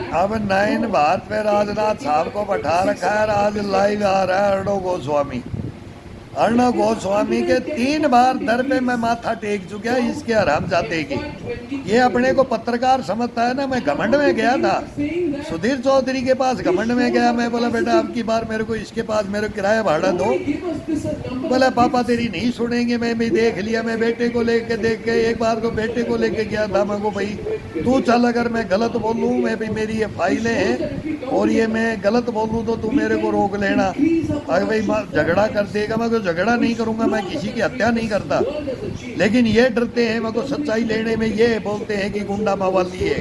अब 9 भारत पे राजनाथ साहब को बैठा रखा है। आज लाइव आ रहा है अर्णव गोस्वामी। अर्णव गोस्वामी के 3 बार दर पे मैं माथा टेक चुका है इसके हरामजादे की। ये अपने को पत्रकार समझता है ना। मैं घमंड में गया था, सुधीर चौधरी के पास घमंड में गया। मैं बोला बेटा अब की बार मेरे को इसके पास मेरे किराया भाड़ा दो। बोला पापा तेरी नहीं सुनेंगे। मैं भी देख लिया। मैं बेटे को लेके देख के एक बार को बेटे को लेके गया था। मैं को भाई तू चल, अगर मैं गलत बोलूँ, मैं भी मेरी ये फाइलें हैं और ये मैं गलत बोलूँ तो तू मेरे को रोक लेना। अगर भाई झगड़ा कर देगा, मैं को झगड़ा नहीं करूँगा, मैं किसी की हत्या नहीं करता। लेकिन ये डरते हैं मेरे को सच्चाई लेने में। ये बोलते हैं कि गुंडा मवाली है,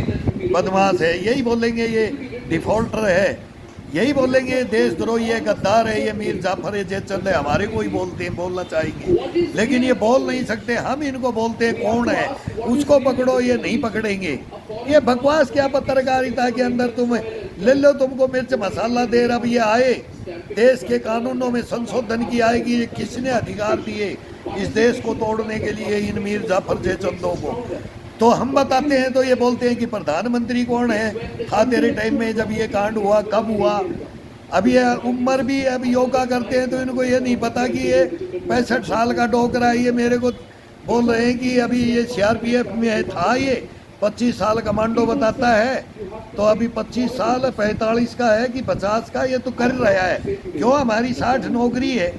बदमाश है, यही बोलेंगे, ये डिफॉल्टर है, यही बोलेंगे, देशद्रोही है, गद्दार है, ये मीर जाफर है, जयचंद है। हमारे को ही बोलते हैं, बोलना चाहेंगे, लेकिन ये बोल नहीं सकते। हम इनको बोलते हैं कौन है उसको पकड़ो, ये नहीं पकड़ेंगे। ये बकवास क्या पत्रकारिता के अंदर तुम ले लो, तुमको मिर्च मसाला दे। अब ये आए देश के कानूनों में संशोधन की आएगी। ये किसने अधिकार दिए इस देश को तोड़ने के लिए इन मीर जाफर जयचंदों को? तो हम बताते हैं तो ये बोलते हैं कि प्रधानमंत्री कौन है, था तेरे टाइम में जब ये कांड हुआ, कब हुआ? अब ये उम्र भी अब योगा करते हैं तो इनको ये नहीं पता कि ये 65 साल का डोकरा है। ये मेरे को बोल रहे हैं कि अभी ये CRPF में था, ये 25 साल कमांडो बताता है। तो अभी 25 साल 45 का है कि 50 का, ये तो कर रहा है। क्यों? हमारी 60 नौकरी है,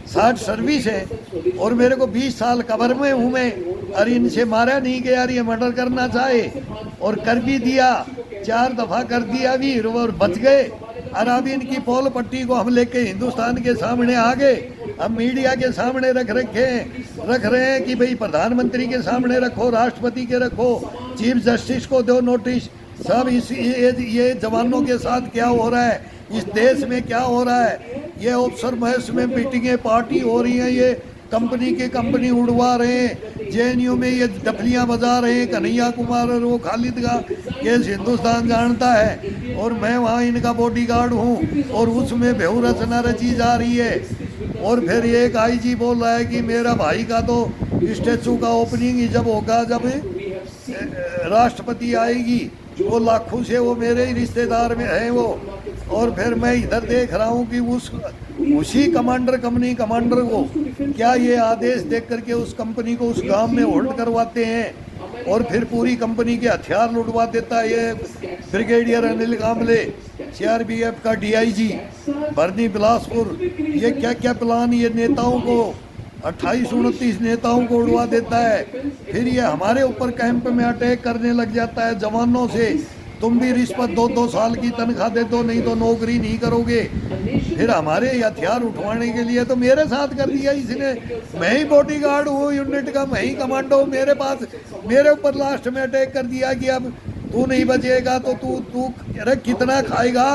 60 सर्विस है और मेरे को 20 साल कबर में हूँ मैं। अरे इनसे मारा नहीं गया, ये मर्डर करना चाहे और कर भी दिया, 4 दफ़ा कर दिया भी और बच गए। और अब इनकी पोल पट्टी को हम लेके हिंदुस्तान के सामने आ गए। हम मीडिया के सामने रख रहे हैं कि भाई प्रधानमंत्री के सामने रखो, राष्ट्रपति के रखो, चीफ जस्टिस को दो नोटिस। सब इस ये जवानों के साथ क्या हो रहा है, इस देश में क्या हो रहा है? ये अफसर महस में मीटिंगें पार्टी हो रही हैं, ये कंपनी उड़वा रहे हैं, JNU में ये डफलियाँ बजा रहे हैं। कन्हैया कुमार और वो खालिद का केस हिंदुस्तान जानता है और मैं वहाँ इनका बॉडीगार्ड हूँ और उसमें बेहू रचना रची जा रही है। और फिर एक IG बोल रहा है कि मेरा भाई का तो स्टैचू का ओपनिंग ही जब होगा जब राष्ट्रपति आएगी, वो लाखों से वो मेरे ही रिश्तेदार में हैं वो। और फिर मैं इधर देख रहा हूँ कि उसी कंपनी कमांडर को क्या ये आदेश देख करके उस कंपनी को उस गांव में होल्ड करवाते हैं और फिर पूरी कंपनी के हथियार लुटवा देता है। ये ब्रिगेडियर अनिल कांबले, CRPF का DIG बरनी बिलासपुर, ये क्या क्या प्लान ये नेताओं को 28-29 नेताओं को उड़वा देता है। फिर ये हमारे ऊपर कैंप में अटैक करने लग जाता है जवानों से। तुम भी रिश्वत 2-2 साल की तनख्वाह दे दो, नहीं तो नौकरी नहीं करोगे। फिर हमारे हथियार उठवाने के लिए तो मेरे साथ कर दिया इसने। मैं ही बॉडीगार्ड हूँ यूनिट का, मैं ही कमांडो हूँ। मेरे ऊपर लास्ट में अटैक कर दिया कि अब तू नहीं बचेगा तो तू अरे कितना खाएगा?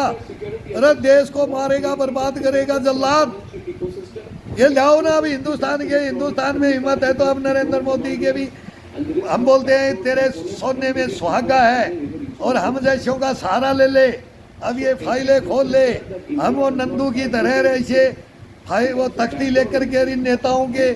अरे देश को मारेगा, बर्बाद करेगा जल्लाद। ये लाओ ना। अभी हिंदुस्तान में हिम्मत है तो अब नरेंद्र मोदी के भी हम बोलते हैं तेरे सोने में सुहागा है और हम जैसों का सहारा ले ले। अब ये फाइलें खोल ले। हम वो नंदू की तरह ऐसे वो तख्ती लेकर के इन नेताओं के,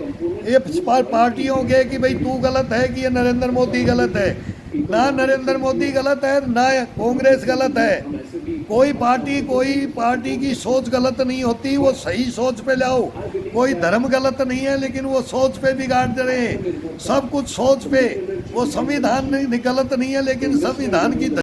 ये पार्टियों के कि भाई तू गलत है कि ये नरेंद्र मोदी गलत है। ना नरेंद्र मोदी गलत है ना कांग्रेस गलत है। कोई पार्टी की सोच गलत नहीं होती, वो सही सोच पे लाओ। कोई धर्म गलत नहीं है लेकिन वो सोच पे बिगाड़ दे रहे हैं सब कुछ, सोच पे। वो संविधान गलत नहीं है लेकिन संविधान की